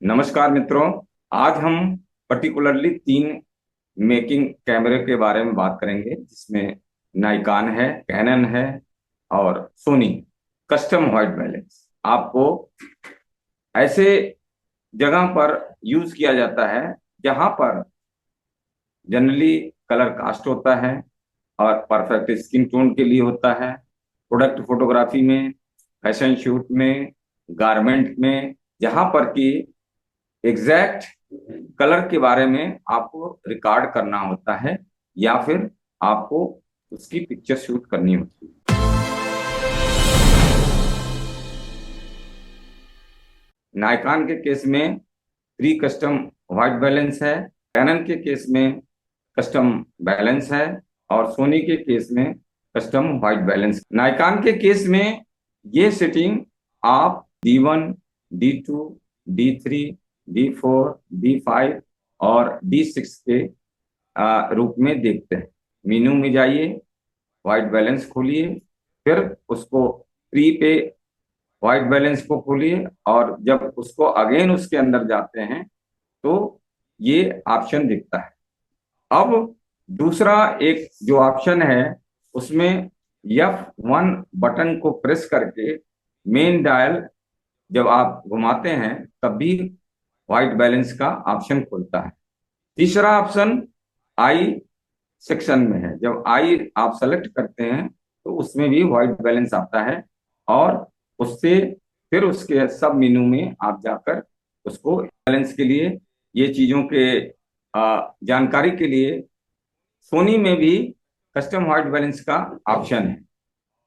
नमस्कार मित्रों। आज हम पर्टिकुलरली तीन मेकिंग कैमरे के बारे में बात करेंगे, जिसमें नाइकान है, कैनन है और सोनी। कस्टम व्हाइट बैलेंस आपको ऐसे जगह पर यूज किया जाता है जहां पर जनरली कलर कास्ट होता है और परफेक्ट स्किन टोन के लिए होता है। प्रोडक्ट फोटोग्राफी में, फैशन शूट में, गारमेंट में, जहां पर कि एग्जैक्ट कलर के बारे में आपको रिकॉर्ड करना होता है या फिर आपको उसकी पिक्चर शूट करनी होती है। नायकान के केस में प्री कस्टम व्हाइट बैलेंस है, कैनन के केस में कस्टम बैलेंस है और सोनी के केस में कस्टम व्हाइट बैलेंस। नायकान के केस में ये सेटिंग आप D1, D2, D3, D4, D5 और D6 के रूप में देखते हैं। मेनू में जाइए, व्हाइट बैलेंस खोलिए, फिर उसको प्री पे व्हाइट बैलेंस को खोलिए और जब उसको अगेन उसके अंदर जाते हैं तो ये ऑप्शन दिखता है। अब दूसरा एक जो ऑप्शन है उसमें F1 बटन को प्रेस करके मेन डायल जब आप घुमाते हैं तब भी व्हाइट बैलेंस का ऑप्शन खुलता है। तीसरा ऑप्शन आई सेक्शन में है। जब आई आप सेलेक्ट करते हैं तो उसमें भी व्हाइट बैलेंस आता है और उससे फिर उसके सब मेनू में आप जाकर उसको बैलेंस के लिए ये चीजों के जानकारी के लिए सोनी में भी कस्टम व्हाइट बैलेंस का ऑप्शन है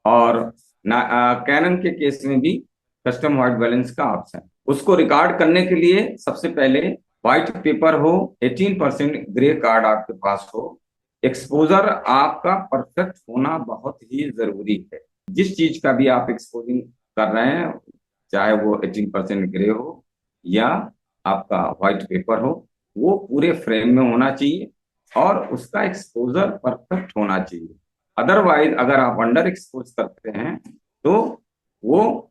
और कैनन के केस में भी कस्टम व्हाइट बैलेंस का ऑप्शन। उसको रिकॉर्ड करने के लिए सबसे पहले व्हाइट पेपर हो, 18% ग्रे कार्ड आपके पास हो, एक्सपोजर आपका परफेक्ट होना बहुत ही जरूरी है। जिस चीज का भी आप एक्सपोजिंग कर रहे हैं, चाहे वो 18% ग्रे हो या आपका व्हाइट पेपर हो, वो पूरे फ्रेम में होना चाहिए और उसका एक्सपोजर परफेक्ट होना चाहिए। अदरवाइज अगर आप अंडर एक्सपोज करते हैं तो वो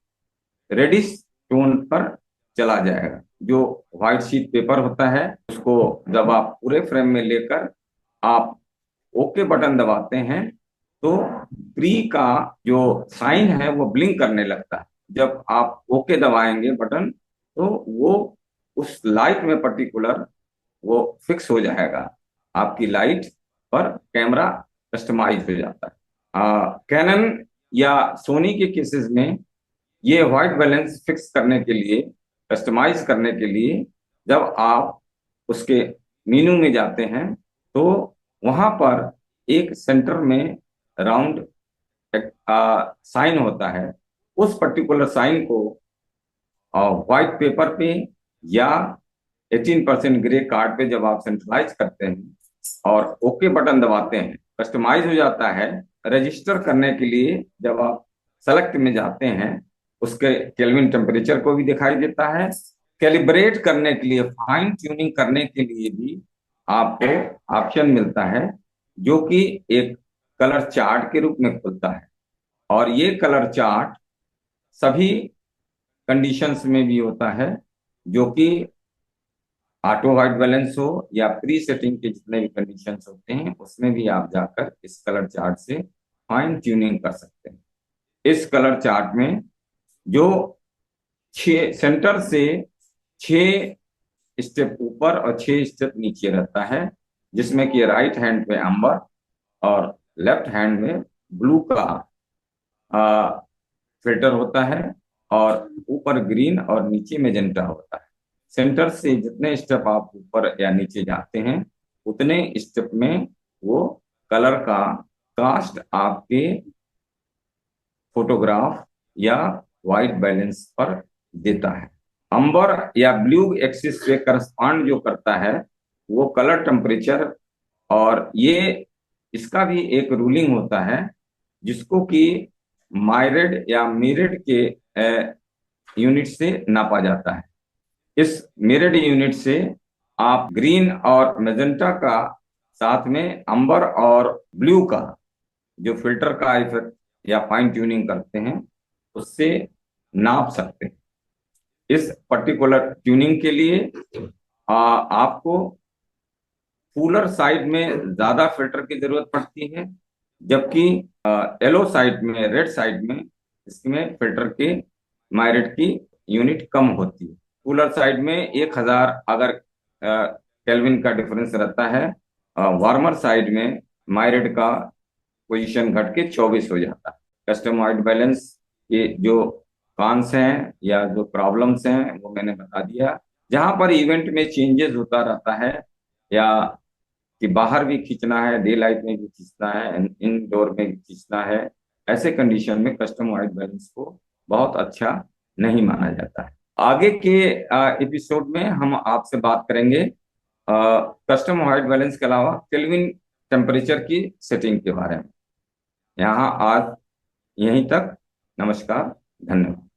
रेडिश टोन पर चला जाएगा। जो व्हाइट शीट पेपर होता है उसको जब आप पूरे फ्रेम में लेकर आप ओके बटन दबाते हैं तो प्री का जो साइन है वो ब्लिंक करने लगता है। जब आप ओके दबाएंगे बटन तो वो उस लाइट में पर्टिकुलर वो फिक्स हो जाएगा, आपकी लाइट पर कैमरा कस्टमाइज हो जाता है। कैनन या सोनी के केसेस में ये व्हाइट बैलेंस फिक्स करने के लिए, कस्टमाइज करने के लिए जब आप उसके मेनू में जाते हैं तो वहां पर एक सेंटर में राउंड साइन होता है। उस पर्टिकुलर साइन को व्हाइट पेपर पे या 18% ग्रे कार्ड पे जब आप सेंट्रलाइज करते हैं और ओके बटन दबाते हैं, कस्टमाइज हो जाता है। रजिस्टर करने के लिए जब आप सेलेक्ट में जाते हैं उसके केल्विन टेम्परेचर को भी दिखाई देता है। कैलिब्रेट करने के लिए, फाइन ट्यूनिंग करने के लिए भी आपको ऑप्शन मिलता है जो कि एक कलर चार्ट के रूप में खुलता है और ये कलर चार्ट सभी कंडीशंस में भी होता है, जो कि ऑटो व्हाइट बैलेंस हो या प्री सेटिंग के जितने भी कंडीशंस होते हैं उसमें भी आप जाकर इस कलर चार्ट से फाइन ट्यूनिंग कर सकते हैं। इस कलर चार्ट में जो छह सेंटर से 6 स्टेप ऊपर और 6 स्टेप नीचे रहता है, जिसमें कि राइट हैंड पे अंबर और लेफ्ट हैंड में ब्लू का फिल्टर होता है और ऊपर ग्रीन और नीचे मेजेंटा होता है। सेंटर से जितने स्टेप आप ऊपर या नीचे जाते हैं उतने स्टेप में वो कलर का कास्ट आपके फोटोग्राफ या व्हाइट बैलेंस पर देता है। अंबर या ब्लू एक्सिस से करस्पॉन्ड जो करता है वो कलर टेम्परेचर, और ये इसका भी एक रूलिंग होता है जिसको कि माइरेड या मीरेड के यूनिट से नापा जाता है। इस मीरेड यूनिट से आप ग्रीन और मेजेंटा का साथ में अंबर और ब्लू का जो फिल्टर का इफेक्ट या फाइन ट्यूनिंग करते हैं उससे नाप सकते हैं। इस पर्टिकुलर ट्यूनिंग के लिए आपको कूलर साइड में ज्यादा फिल्टर की जरूरत पड़ती है, जबकि येलो साइड में, रेड साइड में इसमें फिल्टर के माइरेट की यूनिट कम होती है। कूलर साइड में 1000 अगर केल्विन का डिफरेंस रहता है, वार्मर साइड में माइरेट का पोजीशन घट के 24 हो जाता है। कस्टम व्हाइट बैलेंस के जो कॉन्स हैं या जो प्रॉब्लम्स हैं वो मैंने बता दिया। जहां पर इवेंट में चेंजेस होता रहता है, या कि बाहर भी खींचना है, डे लाइट में भी खींचना है, इनडोर में भी खींचना है, ऐसे कंडीशन में कस्टम व्हाइट बैलेंस को बहुत अच्छा नहीं माना जाता है। आगे के एपिसोड में हम आपसे बात करेंगे कस्टम व्हाइट बैलेंस के अलावा केल्विन टेम्परेचर की सेटिंग के बारे में। यहाँ आज यहीं तक। नमस्कार, धन्यवाद।